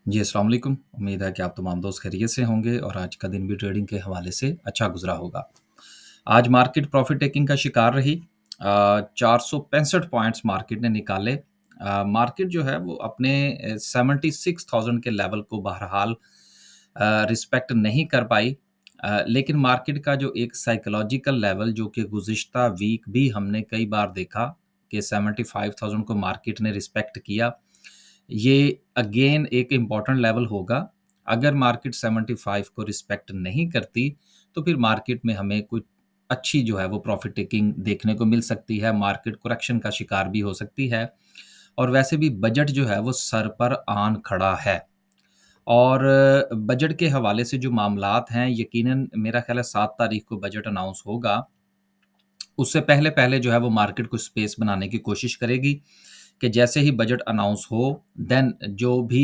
जी, अस्सलाम वालेकुम। उम्मीद है कि आप तमाम दोस्त खैरियत से होंगे और आज का दिन भी ट्रेडिंग के हवाले से अच्छा गुज़रा होगा। आज मार्केट प्रॉफ़िट टेकिंग का शिकार रही। 465 पॉइंट्स मार्केट ने निकाले। मार्केट जो है वो अपने 76,000 के लेवल को बहरहाल रिस्पेक्ट नहीं कर पाई। लेकिन मार्केट का जो एक साइकोलॉजिकल लेवल जो कि गुज़िश्ता वीक भी हमने कई बार देखा कि 75,000 को मार्केट ने रिस्पेक्ट किया। ये अगेन एक इम्पॉर्टेंट लेवल होगा। अगर मार्केट 75 को रिस्पेक्ट नहीं करती, तो फिर मार्केट में हमें कुछ अच्छी जो है वो प्रॉफ़िट टेकिंग देखने को मिल सकती है, मार्केट करेक्शन का शिकार भी हो सकती है और वैसे भी बजट जो है वो सर पर आन खड़ा है। और बजट के हवाले से जो मामलात हैं, यकीनन मेरा ख़्याल है 7 तारीख को बजट अनाउंस होगा। उससे पहले-पहले जो है वो मार्केट कुछ स्पेस बनाने की कोशिश करेगी कि जैसे ही बजट अनाउंस हो देन जो भी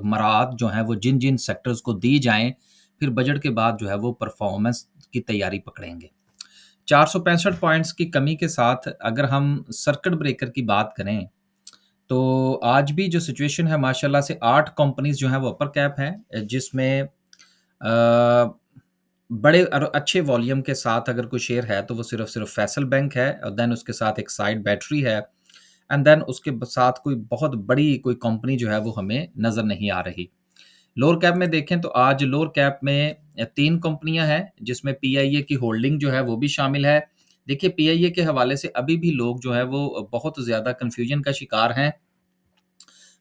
मराहत जो हैं वो जिन-जिन सेक्टर्स को दी जाएँ, फिर बजट के बाद जो है वो परफ़ॉर्मेंस की तैयारी पकड़ेंगे। 465 पॉइंट्स की कमी के साथ अगर हम सर्किट ब्रेकर की बात करें, तो आज भी जो सिचुएशन है माशाल्लाह से 8 कंपनीज़ जो हैं वो अपर कैप हैं जिसमें बड़े और अच्छे वॉल्यूम के साथ अगर कोई शेयर है तो वो सिर्फ़ फैसल बैंक है और देन उसके साथ एक साइड बैटरी है एंड देन उसके साथ कोई बहुत बड़ी कोई कंपनी जो है वो हमें नज़र नहीं आ रही। लोअर कैप में देखें तो आज लोअर कैप में 3 कंपनियाँ हैं जिसमें पीआईए की होल्डिंग जो है वो भी शामिल है। देखिए पीआईए के हवाले से अभी भी लोग जो है वो बहुत ज़्यादा कन्फ्यूजन का शिकार हैं।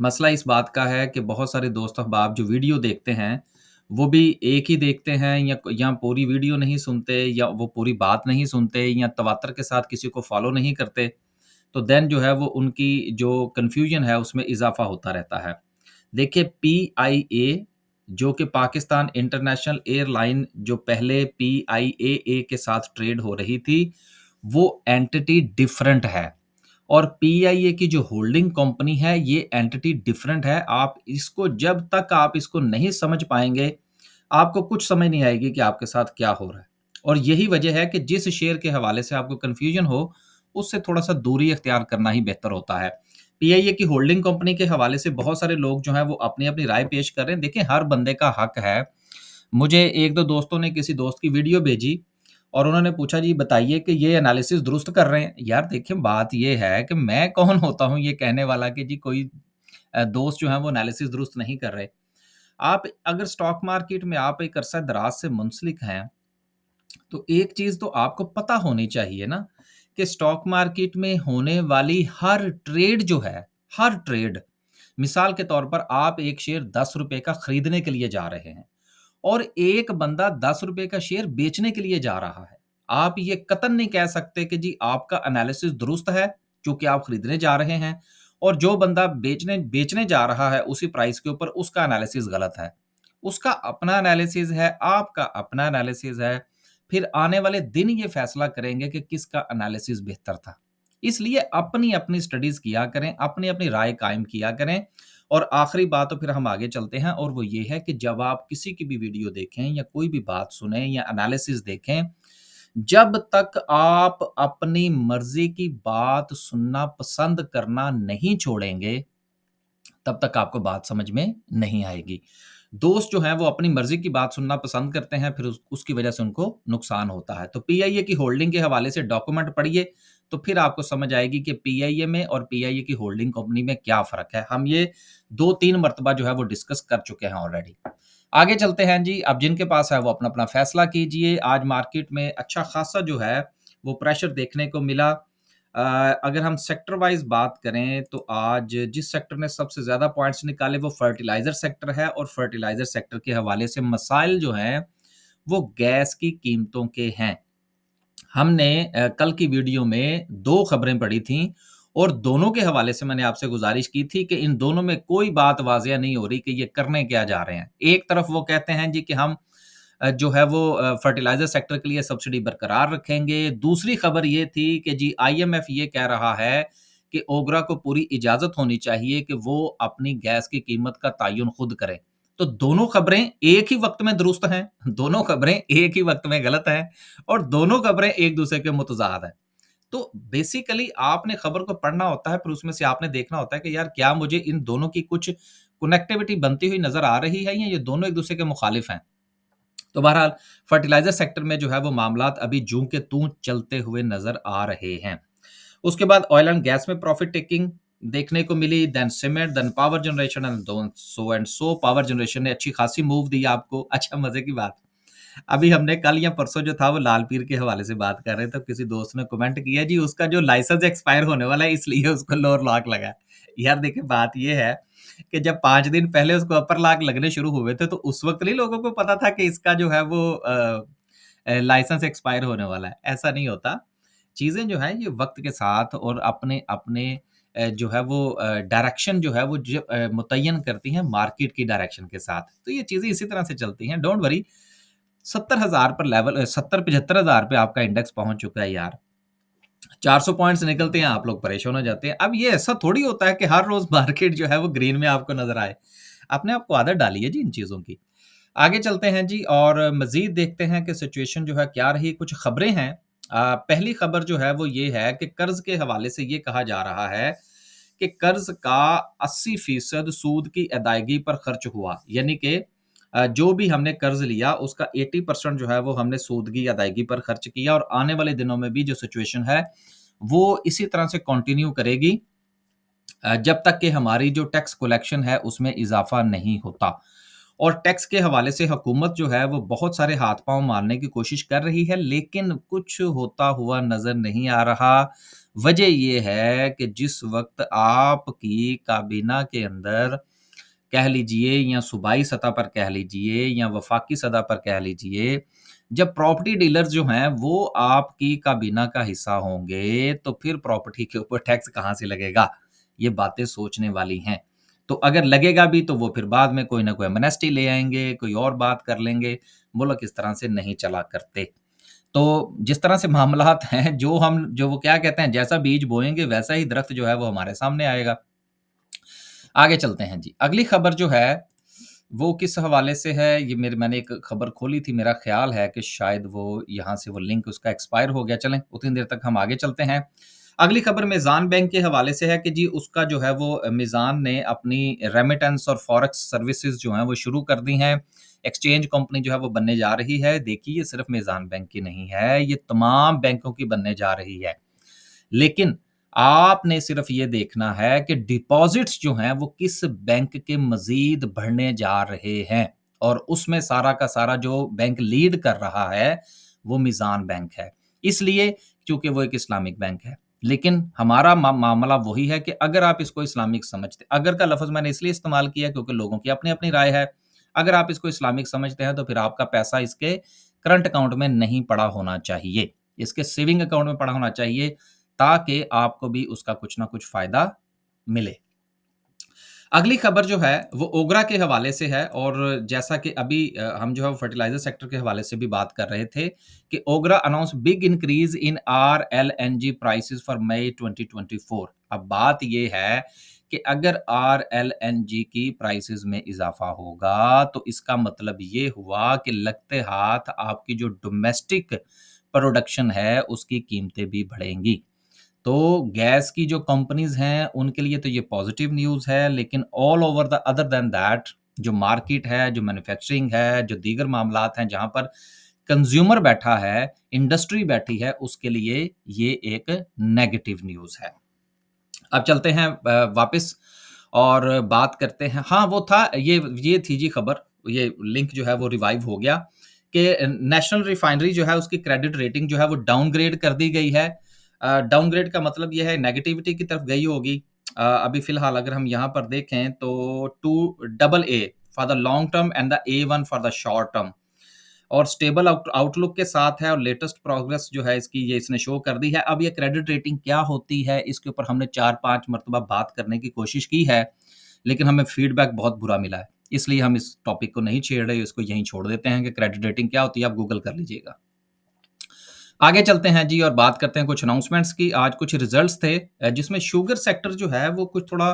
मसला इस बात का है कि बहुत सारे दोस्त अहबाब जो वीडियो देखते हैं, वो भी एक ही देखते हैं या पूरी वीडियो नहीं सुनते या वो पूरी बात नहीं सुनते या तवातर के साथ किसी को फ़ॉलो नहीं करते। तो देन जो है वो उनकी जो कन्फ्यूजन है उसमें इज़ाफ़ा होता रहता है। देखिए पीआईए जो कि पाकिस्तान इंटरनेशनल एयरलाइन जो पहले पीआईएए के साथ ट्रेड हो रही थी, वो एंटिटी डिफरेंट है। और पीआईए की जो होल्डिंग कंपनी है, ये एंटिटी डिफरेंट है। आप इसको जब तक आप इसको नहीं समझ पाएँगे, आपको कुछ समझ नहीं आएगी कि आपके साथ क्या हो रहा है। और यही वजह है कि जिस शेयर के हवाले से आपको कन्फ्यूजन हो, उससे थोड़ा-सा दूरी इख्तियार करना ही बेहतर होता है। पीआईए की होल्डिंग कंपनी के हवाले से बहुत सारे लोग जो हैं, वो अपनी-अपनी राय पेश कर रहे हैं। देखिए, हर बंदे का हक है। मुझे 1-2 दोस्तों ने किसी दोस्त की वीडियो भेजी और उन्होंने पूछा जी बताइए कि ये एनालिसिस दुरुस्त कर रहे हैं। यार देखिए बात ये है कि मैं कौन होता हूँ ये कहने वाला कि जी कोई दोस्त जो है वो एनालिसिस दुरुस्त नहीं कर रहे। आप अगर स्टॉक मार्केट में आप एक अरसा दराज से मुंसलिक हैं, तो एक चीज़ तो आपको पता होनी चाहिए ना कि स्टॉक मार्केट में होने वाली हर ट्रेड जो है, हर ट्रेड मिसाल के तौर पर आप एक शेयर ₹10 का खरीदने के लिए जा रहे हैं और एक बंदा ₹10 का शेयर बेचने के लिए जा रहा है। आप ये कतई नहीं कह सकते कि जी आपका एनालिसिस दुरुस्त है, चूँकि आप खरीदने जा रहे हैं और जो बंदा बेचने बेचने जा रहा है उसी प्राइस के ऊपर उसका एनालिसिस गलत है। उसका अपना एनालिसिस है, आपका अपना एनालिसिस है। फिर आने वाले दिन ये फैसला करेंगे कि किसका एनालिसिस बेहतर था। इसलिए अपनी-अपनी स्टडीज़ किया करें, अपनी-अपनी राय कायम किया करें और आखिरी बात तो फिर हम आगे चलते हैं और वो ये है कि जब आप किसी की भी वीडियो देखें या कोई भी बात सुनें या एनालिसिस देखें, जब तक आप अपनी मर्ज़ी की बात सुनना पसंद करना नहीं छोड़ेंगे, तब तक आपको बात समझ में नहीं आएगी। दोस्त जो हैं वो अपनी मर्ज़ी की बात सुनना पसंद करते हैं, फिर उसकी वजह से उनको नुकसान होता है। तो पीआईए की होल्डिंग के हवाले से डॉक्यूमेंट पढ़िए, तो फिर आपको समझ आएगी कि पीआईए में और पीआईए की होल्डिंग कंपनी में क्या फ़र्क है। हम ये 2-3 मर्तबा जो है वो डिस्कस कर चुके हैं ऑलरेडी। आगे चलते हैं जी, अब जिनके पास है वो अपना-अपना फ़ैसला कीजिए। आज मार्केट में अच्छा खासा जो है वो प्रेशर देखने को मिला। अगर हम सेक्टर वाइज़ बात करें तो आज जिस सेक्टर ने सबसे ज़्यादा पॉइंट्स निकाले वो फर्टिलाइज़र सेक्टर है और फर्टिलाइज़र सेक्टर के हवाले से मसाइल जो हैं, वो गैस की कीमतों के हैं। हमने कल की वीडियो में 2 खबरें पढ़ी थीं और दोनों के हवाले से मैंने आपसे गुज़ारिश की थी कि इन दोनों में कोई बात वाज़िया नहीं हो रही कि ये करने क्या जा रहे हैं। एक तरफ वो कहते हैं जी कि हम जो है वो फर्टिलाइज़र सेक्टर के लिए सब्सिडी बरकरार रखेंगे। दूसरी खबर ये थी कि जी आईएमएफ ये कह रहा है कि ओगरा को पूरी इजाज़त होनी चाहिए कि वो अपनी गैस की कीमत का तयन खुद करे। तो दोनों खबरें एक ही वक़्त में दुरुस्त हैं, दोनों खबरें एक ही वक़्त में गलत हैं और दोनों खबरें एक-दूसरे के मुतज़ाद हैं। तो बेसिकली आपने खबर को पढ़ना होता है, फिर उसमें से आपने देखना होता है कि यार क्या मुझे इन दोनों की कुछ कनेक्टिविटी बनती हुई नज़र आ रही है या ये दोनों एक-दूसरे के मुखालिफ हैं? तो बहरहाल फर्टिलाइज़र सेक्टर में जो है वो मामलात अभी जूं के तूं चलते हुए नज़र आ रहे हैं। उसके बाद ऑयल एंड गैस में प्रॉफिट टेकिंग देखने को मिली, then cement, then power generation and so and so. Power generation ने अच्छी खासी मूव दी आपको। अच्छा, मज़े की बात, अभी हमने कल या परसों जो था वो लाल पीर के हवाले से बात कर रहे थे, तो किसी दोस्त ने कमेंट किया जी उसका जो लाइसेंस एक्सपायर होने वाला है इसलिए उसको लोअर लॉक लगा है। यार देखिए बात ये है कि जब 5 दिन पहले उसको अपर लॉक लगने शुरू हुए थे तो उस वक़्त नहीं लोगों को पता था कि इसका जो है वो लाइसेंस एक्सपायर होने वाला है। ऐसा नहीं होता। चीज़ें जो हैं ये वक़्त के साथ और अपने अपने जो है वो डायरेक्शन जो है वो मुतय्यन करती हैं मार्केट की डायरेक्शन के साथ। तो ये चीज़ें इसी तरह से चलती हैं, डोंट वरी। 70,000 पर लेवल 70-75,000 पे आपका इंडेक्स पहुँच चुका है यार। 400 पॉइंट्स निकलते हैं, आप लोग परेशान हो जाते हैं। अब ये ऐसा थोड़ी होता है कि हर रोज़ मार्केट जो है वो ग्रीन में आपको नज़र आए। अपने आप को आदत डालिए जी इन चीज़ों की। आगे चलते हैं जी और मज़ीद देखते हैं कि सिचुएशन जो है क्या रही, कुछ खबरें हैं। पहली खबर जो है वो ये है कि कर्ज़ के हवाले से ये कहा जा रहा है कि कर्ज़ का 80% सूद की अदायगी पर खर्च हुआ। यानी कि जो भी हमने कर्ज़ लिया उसका 80% जो है वो हमने सूद की अदायगी पर खर्च किया और आने वाले दिनों में भी जो सिचुएशन है, वो इसी तरह से कंटिन्यू करेगी जब तक कि हमारी जो टैक्स कलेक्शन है उसमें इज़ाफ़ा नहीं होता। और टैक्स के हवाले से हुकूमत जो है वो बहुत सारे हाथ-पाँव मारने की कोशिश कर रही है, लेकिन कुछ होता हुआ नज़र नहीं आ रहा। वजह ये है कि जिस वक़्त आपकी काबीना के अंदर कह लीजिए या सूबाई सतह पर कह लीजिए या वफ़ाकी सतह पर कह लीजिए, जब प्रॉपर्टी डीलर्स जो हैं वो आपकी काबीना का हिस्सा होंगे, तो फिर प्रॉपर्टी के ऊपर टैक्स कहाँ से लगेगा? ये बातें सोचने वाली हैं। तो अगर लगेगा भी तो वो फिर बाद में कोई ना कोई एमनेस्टी ले आएँगे, कोई और बात कर लेंगे, मुल्क इस तरह से नहीं चला करते। तो जिस तरह से मामलात हैं, जो वो क्या कहते हैं, जैसा बीज बोएँगे वैसा ही दरख्त जो है वो हमारे सामने आएगा। आगे चलते हैं जी। अगली खबर जो है, वो किस हवाले से है, ये मैंने एक खबर खोली थी, मेरा ख़्याल है कि शायद वो यहाँ से वो लिंक उसका एक्सपायर हो गया। चलें, उतनी देर तक हम आगे चलते हैं। अगली खबर मीज़ान बैंक के हवाले से है कि जी उसका जो है वो मीज़ान ने अपनी रेमिटेंस और फॉरेक्स सर्विसेज़ जो हैं वो शुरू कर दी हैं। एक्सचेंज कंपनी जो है वो बनने जा रही है। देखिए, ये सिर्फ़ मीज़ान बैंक की नहीं है, ये तमाम बैंकों की बनने जा रही है। लेकिन आपने सिर्फ ये देखना है कि डिपॉज़िट्स जो हैं वो किस बैंक के मज़ीद बढ़ने जा रहे हैं और उसमें सारा का सारा जो बैंक लीड कर रहा है, वो मीज़ान बैंक है। इसलिए क्योंकि वो एक इस्लामिक बैंक है। लेकिन हमारा मामला वही है कि अगर आप इसको इस्लामिक समझते, अगर का लफ़्ज़ मैंने इसलिए इस्तेमाल किया क्योंकि लोगों की अपनी-अपनी राय है। अगर आप इसको इस्लामिक समझते हैं तो फिर आपका पैसा इसके करंट अकाउंट में नहीं पड़ा होना चाहिए। इसके सेविंग अकाउंट में पड़ा होना चाहिए ताकि आपको भी उसका कुछ ना कुछ फ़ायदा मिले। अगली खबर जो है वो ओगरा के हवाले से है और जैसा कि अभी हम जो है फर्टिलाइज़र सेक्टर के हवाले से भी बात कर रहे थे कि OGRA announce big increase in RLNG prices for May 2024। अब बात ये है कि अगर आरएलएनजी की प्राइसेज़ में इज़ाफ़ा होगा तो इसका मतलब ये हुआ कि लगते हाथ आपकी जो डोमेस्टिक प्रोडक्शन है उसकी कीमतें भी बढ़ेंगी। तो गैस की जो कंपनीज़ हैं, उनके लिए तो ये पॉज़िटिव न्यूज़ है, लेकिन all over the other than that जो मार्केट है, जो मैन्युफैक्चरिंग है, जो दीगर मामलात हैं, जहाँ पर कंज़्यूमर बैठा है, इंडस्ट्री बैठी है, उसके लिए ये एक नेगेटिव न्यूज़ है। अब चलते हैं वापस और बात करते हैं। हाँ, वो था ये थी जी खबर, ये लिंक जो है वो रिवाइव हो गया कि नेशनल रिफाइनरी जो है उसकी क्रेडिट रेटिंग जो है वो डाउनग्रेड कर दी गई है। डाउनग्रेड का मतलब ये है नेगेटिविटी की तरफ गई होगी। अभी फ़िलहाल अगर हम यहाँ पर देखें तो two double A for the long term and the A1 for the short term और स्टेबल आउटलुक के साथ है और लेटेस्ट प्रोग्रेस जो है इसकी ये इसने शो कर दी है। अब ये क्रेडिट रेटिंग क्या होती है, इसके ऊपर हमने 4-5 मर्तबा बात करने की कोशिश की है, लेकिन हमें फीडबैक बहुत बुरा मिला है। इसलिए हम इस टॉपिक को नहीं छेड़ रहे, इसको यहीं छोड़ देते हैं कि क्रेडिट रेटिंग क्या होती है, आप गूगल कर लीजिएगा। आगे चलते हैं जी और बात करते हैं कुछ अनाउंसमेंट्स की। आज कुछ रिज़ल्ट्स थे जिसमें शुगर सेक्टर जो है वो कुछ थोड़ा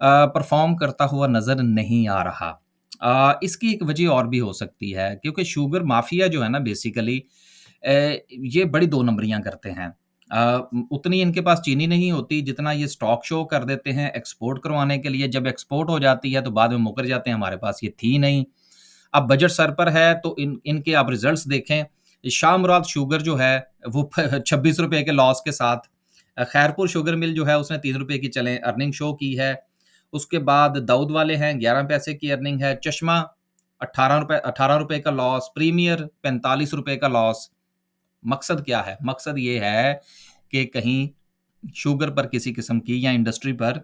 परफ़ॉर्म करता हुआ नज़र नहीं आ रहा। इसकी एक वजह और भी हो सकती है क्योंकि शुगर माफ़िया जो है ना बेसिकली ये बड़ी 2 नंबरियाँ करते हैं। उतनी इनके पास चीनी नहीं होती जितना ये स्टॉक शो कर देते हैं एक्सपोर्ट करवाने के लिए। जब एक्सपोर्ट हो जाती है तो बाद में मुकर जाते हैं, हमारे पास ये थी नहीं। अब बजट सर पर है तो इनके आप रिज़ल्ट्स देखें। शाह मुराद शुगर जो है वो ₹26 के लॉस के साथ, खैरपुर शुगर मिल जो है उसने ₹3 की चलें अर्निंग शो की है। उसके बाद दाऊद वाले हैं 11 पैसे की अर्निंग है। चश्मा ₹18 का लॉस, प्रीमियर ₹45 का लॉस। मकसद क्या है? मकसद ये है कि कहीं शुगर पर किसी किस्म की या इंडस्ट्री पर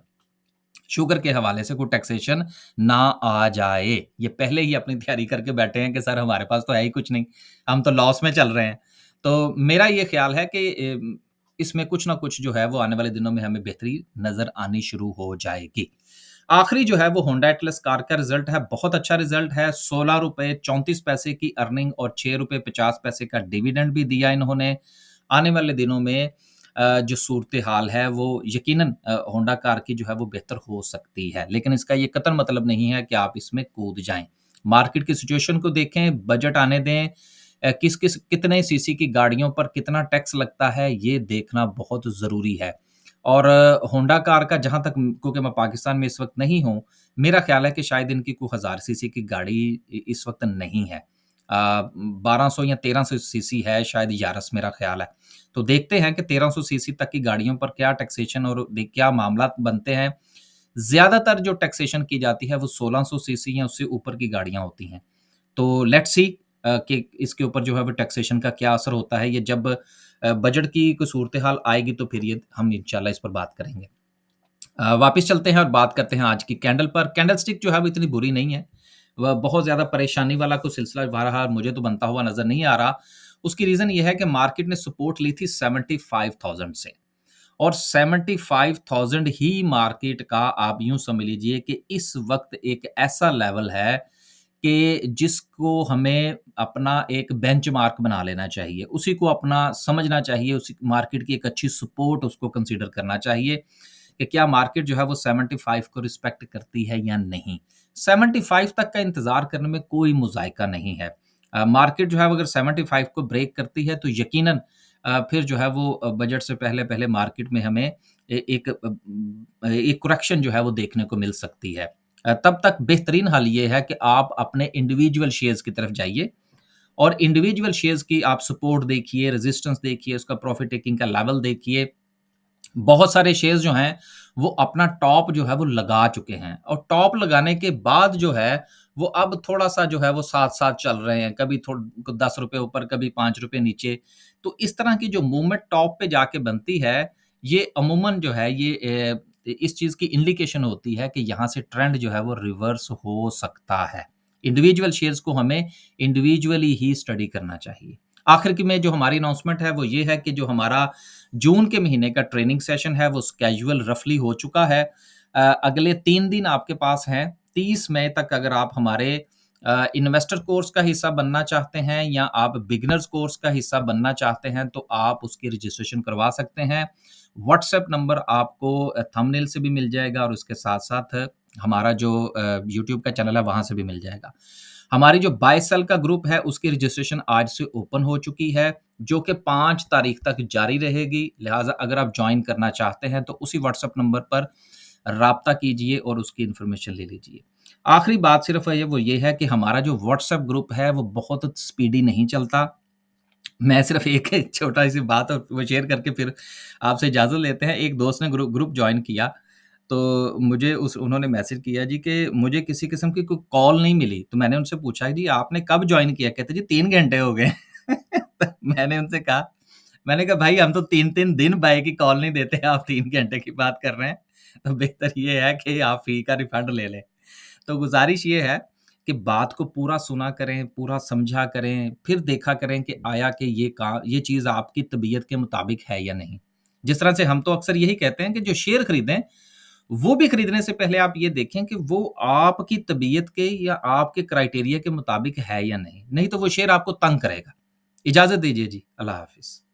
शुगर के हवाले से कोई टैक्सेशन ना आ जाए। ये पहले ही अपनी तैयारी करके बैठे हैं कि सर हमारे पास तो है ही कुछ नहीं, हम तो लॉस में चल रहे हैं। तो मेरा ये ख़्याल है कि इसमें कुछ ना कुछ जो है वो आने वाले दिनों में हमें बेहतरी नज़र आनी शुरू हो जाएगी। आखिरी जो है वो होंडा एटलस कार का रिज़ल्ट है, बहुत अच्छा रिज़ल्ट है। ₹16.34 की अर्निंग और ₹6.50 का डिविडेंड भी दिया इन्होंने। आने वाले दिनों में जो सूरत-ए-हाल है वो यकीनन होंडा कार की जो है वो बेहतर हो सकती है। लेकिन इसका ये कतई मतलब नहीं है कि आप इसमें कूद जाएँ। मार्केट की सिचुएशन को देखें, बजट आने दें, किस-किस कितने सीसी की गाड़ियों पर कितना टैक्स लगता है, ये देखना बहुत ज़रूरी है। और होंडा कार का जहाँ तक क्योंकि मैं पाकिस्तान में इस वक़्त नहीं हूँ, मेरा ख़्याल है कि शायद इनकी कोई 1000 सीसी की गाड़ी इस वक़्त नहीं है। 1200 या 1300 सीसी है शायद यारस मेरा ख़्याल है। तो देखते हैं कि 1300 सीसी तक की गाड़ियों पर क्या टैक्सेशन और क्या मामलात बनते हैं। ज़्यादातर जो टैक्सेशन की जाती है वो 1600 सीसी या उससे ऊपर की गाड़ियाँ होती हैं। तो लेट्स सी कि इसके ऊपर जो है वो टैक्सेशन का क्या असर होता है। ये जब बजट की कोई सूरत-ए-हाल आएगी तो फिर ये हम इंशाल्लाह इस पर बात करेंगे। वापस चलते हैं और बात करते हैं आज की कैंडल पर। कैंडल स्टिक जो है वो इतनी बुरी नहीं है। वह बहुत ज़्यादा परेशानी वाला कोई सिलसिला बहरहाल मुझे तो बनता हुआ नज़र नहीं आ रहा। उसकी रीज़न ये है कि मार्केट ने सपोर्ट ली थी 75,000 से और 75,000 ही मार्केट का आप यूँ समझ लीजिए कि इस वक़्त एक ऐसा लेवल है कि जिसको हमें अपना एक बेंचमार्क बना लेना चाहिए। उसी को अपना समझना चाहिए, उसी मार्केट की एक अच्छी सपोर्ट उसको कंसीडर करना चाहिए कि क्या मार्केट जो है वो 75 को रिस्पेक्ट करती है या नहीं। 75 तक का इंतज़ार करने में कोई मुज़ायका नहीं है। मार्केट जो है वो अगर 75 को ब्रेक करती है तो यकीनन फिर जो है वो बजट से पहले-पहले मार्केट में हमें एक करेक्शन जो है वो देखने को मिल सकती है। तब तक बेहतरीन हल ये है कि आप अपने इंडिविजुअल शेयर्स की तरफ जाइए और इंडिविजुअल शेयर्स की आप सपोर्ट देखिए, रेजिस्टेंस देखिए, उसका प्रॉफिट टेकिंग का लेवल देखिए। बहुत सारे शेयर्स जो हैं, वो अपना टॉप जो है वो लगा चुके हैं और टॉप लगाने के बाद जो है, वो अब थोड़ा-सा जो है वो साथ-साथ चल रहे हैं। कभी ₹10 ऊपर, कभी ₹5 नीचे। तो इस तरह की जो मूवमेंट टॉप पे जाके बनती है, ये अमूमन जो है ये इस चीज़ की इंडिकेशन होती है कि यहाँ से ट्रेंड जो है वो रिवर्स हो सकता है। इंडिविजुअल शेयर्स को हमें इंडिविजुअली ही स्टडी करना चाहिए। आखिर की में जो हमारी अनाउंसमेंट है वो ये है कि जो हमारा जून के महीने का ट्रेनिंग सेशन है वो स्केड्यूल रफली हो चुका है। अगले 3 दिन आपके पास हैं। 30 मई तक अगर आप हमारे इन्वेस्टर कोर्स का हिस्सा बनना चाहते हैं या आप बिगिनर्स कोर्स का हिस्सा बनना चाहते हैं तो आप उसकी रजिस्ट्रेशन करवा सकते हैं। व्हाट्सएप नंबर आपको थंबनेल से भी मिल जाएगा और उसके साथ-साथ हमारा जो यूट्यूब का चैनल है वहाँ से भी मिल जाएगा। हमारी जो बाय सेल का ग्रुप है उसकी रजिस्ट्रेशन आज से ओपन हो चुकी है, जो कि 5 तारीख तक जारी रहेगी। लिहाज़ा अगर आप जॉइन करना चाहते हैं तो उसी व्हाट्सएप नंबर पर राब्ता कीजिए और उसकी इन्फॉर्मेशन ले लीजिए। आखिरी बात सिर्फ़ वो ये है कि हमारा जो व्हाट्सएप ग्रुप है वो बहुत स्पीडी नहीं चलता। मैं सिर्फ़ एक छोटा-सी बात और वो शेयर करके फिर आपसे इजाज़त लेते हैं। एक दोस्त ने ग्रुप जॉइन किया, तो मुझे उस उन्होंने मैसेज किया जी कि मुझे किसी किस्म की कोई कॉल नहीं मिली। तो मैंने उनसे पूछा जी आपने कब जॉइन किया? कहते जी 3 घंटे हो गए। तो मैंने कहा भाई हम तो 3-3 दिन बाय की कॉल नहीं देते, आप 3 घंटे की बात कर रहे हैं। तो बेहतर ये है कि आप फ़ी का रिफंड ले लें। तो गुज़ारिश ये है कि बात को पूरा सुना करें, पूरा समझा करें, फिर देखा करें कि आया कि ये चीज़ आपकी तबीयत के मुताबिक है या नहीं। जिस तरह से हम तो अक्सर यही कहते हैं कि जो शेयर खरीदें, वो भी खरीदने से पहले आप ये देखें कि वो आपकी तबीयत के या आपके क्राइटेरिया के मुताबिक है या नहीं। नहीं तो वो शेयर आपको तंग करेगा। इजाज़त दीजिए जी। अल्लाह हाफ़िज़।